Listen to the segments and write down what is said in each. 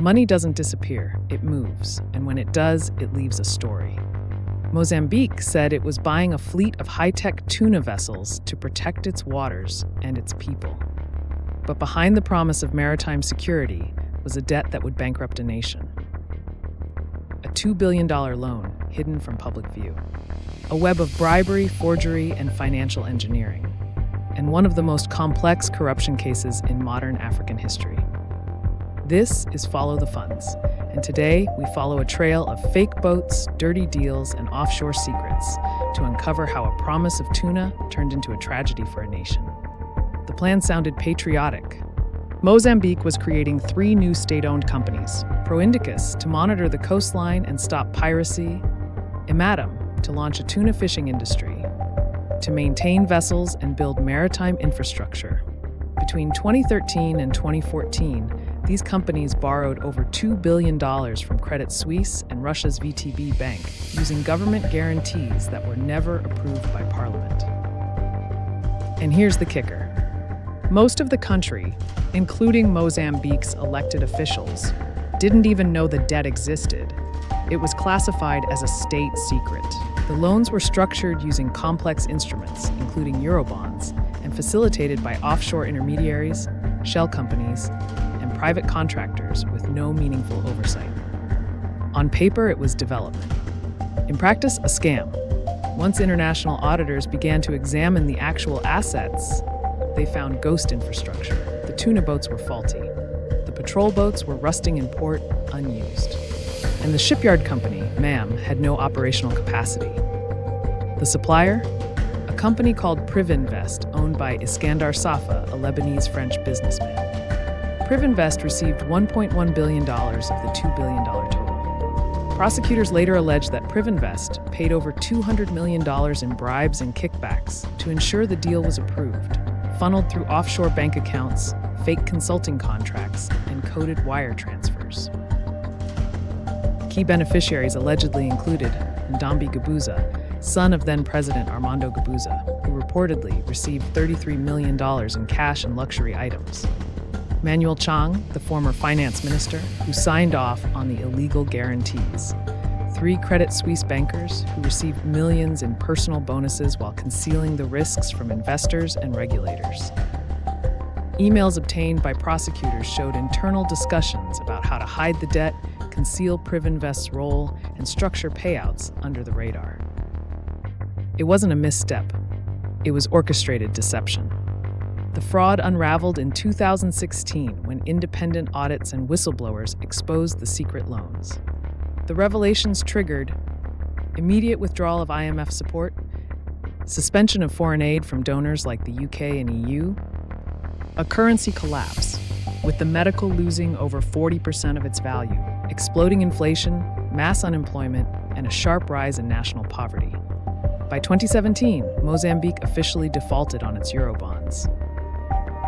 Money doesn't disappear, it moves, and when it does, it leaves a story. Mozambique said it was buying a fleet of high-tech tuna vessels to protect its waters and its people. But behind the promise of maritime security was a debt that would bankrupt a nation. A $2 billion loan hidden from public view. A web of bribery, forgery, and financial engineering. And one of the most complex corruption cases in modern African history. This is Follow the Funds, and today we follow a trail of fake boats, dirty deals, and offshore secrets to uncover how a promise of tuna turned into a tragedy for a nation. The plan sounded patriotic. Mozambique was creating 3 new state-owned companies: Pro Indicus to monitor the coastline and stop piracy, Imatum to launch a tuna fishing industry, to maintain vessels and build maritime infrastructure. Between 2013 and 2014, these companies borrowed over $2 billion from Credit Suisse and Russia's VTB Bank, using government guarantees that were never approved by Parliament. And here's the kicker. Most of the country, including Mozambique's elected officials, didn't even know the debt existed. It was classified as a state secret. The loans were structured using complex instruments, including Eurobonds, and facilitated by offshore intermediaries, shell companies, and private contractors with no meaningful oversight. On paper, it was development. In practice, a scam. Once international auditors began to examine the actual assets, they found ghost infrastructure. The tuna boats were faulty. The patrol boats were rusting in port, unused. And the shipyard company, MAM, had no operational capacity. The supplier? A company called Privinvest, owned by Iskandar Safa, a Lebanese-French businessman. Privinvest received $1.1 billion of the $2 billion total. Prosecutors later alleged that Privinvest paid over $200 million in bribes and kickbacks to ensure the deal was approved, funneled through offshore bank accounts, fake consulting contracts, and coded wire transfers. Key beneficiaries allegedly included Ndambi Gabuza, son of then-President Armando Guebuza, who reportedly received $33 million in cash and luxury items. Manuel Chang, the former finance minister, who signed off on the illegal guarantees. 3 Credit Suisse bankers who received millions in personal bonuses while concealing the risks from investors and regulators. Emails obtained by prosecutors showed internal discussions about how to hide the debt, conceal Privinvest's role, and structure payouts under the radar. It wasn't a misstep. It was orchestrated deception. The fraud unraveled in 2016 when independent audits and whistleblowers exposed the secret loans. The revelations triggered immediate withdrawal of IMF support, suspension of foreign aid from donors like the UK and EU, a currency collapse, with the medical losing over 40% of its value, exploding inflation, mass unemployment, and a sharp rise in national poverty. By 2017, Mozambique officially defaulted on its Eurobonds.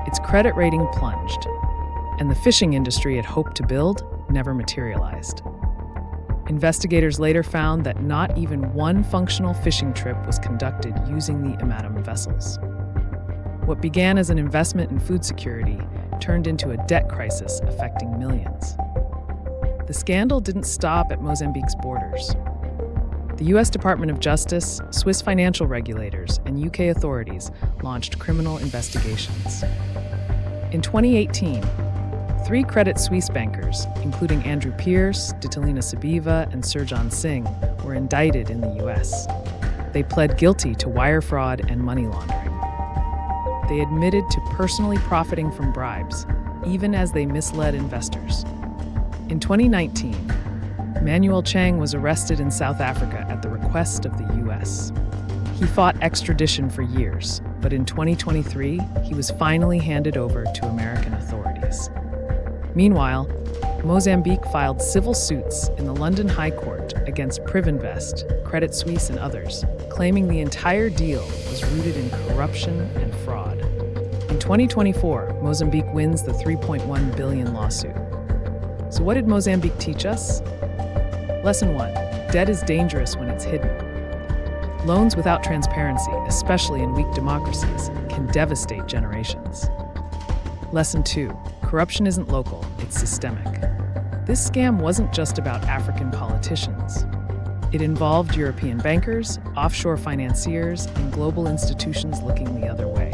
Its credit rating plunged, and the fishing industry it hoped to build never materialized. Investigators later found that not even one functional fishing trip was conducted using the Imatum vessels. What began as an investment in food security turned into a debt crisis affecting millions. The scandal didn't stop at Mozambique's borders. The U.S. Department of Justice, Swiss financial regulators, and UK authorities launched criminal investigations. In 2018, 3 Credit Suisse bankers, including Andrew Pierce, Ditalina Sabiva, and Surjan Singh, were indicted in the U.S. They pled guilty to wire fraud and money laundering. They admitted to personally profiting from bribes, even as they misled investors. In 2019, Manuel Chang was arrested in South Africa at the request of the U.S. He fought extradition for years, but in 2023, he was finally handed over to American authorities. Meanwhile, Mozambique filed civil suits in the London High Court against Privinvest, Credit Suisse, and others, claiming the entire deal was rooted in corruption and fraud. In 2024, Mozambique wins the $3.1 billion lawsuit. So what did Mozambique teach us? Lesson 1. Debt is dangerous when it's hidden. Loans without transparency, especially in weak democracies, can devastate generations. Lesson 2. Corruption isn't local, it's systemic. This scam wasn't just about African politicians. It involved European bankers, offshore financiers, and global institutions looking the other way.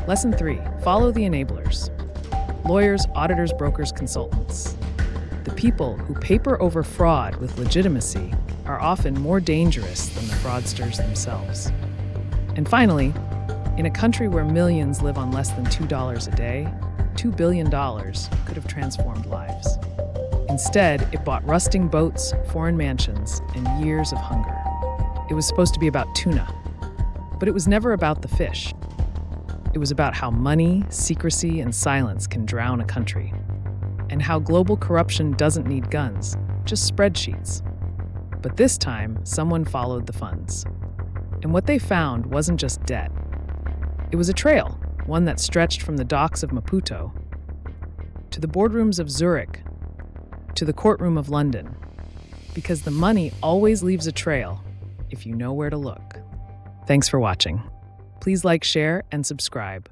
Lesson 3. Follow the enablers. Lawyers, auditors, brokers, consultants. The people who paper over fraud with legitimacy are often more dangerous than the fraudsters themselves. And finally, in a country where millions live on less than $2 a day, $2 billion could have transformed lives. Instead, it bought rusting boats, foreign mansions, and years of hunger. It was supposed to be about tuna, but it was never about the fish. It was about how money, secrecy, and silence can drown a country, and how global corruption doesn't need guns, just spreadsheets. But this time, someone followed the funds. And what they found wasn't just debt. It was a trail, one that stretched from the docks of Maputo to the boardrooms of Zurich to the courtroom of London. Because the money always leaves a trail if you know where to look. Thanks for watching. Please like, share, and subscribe.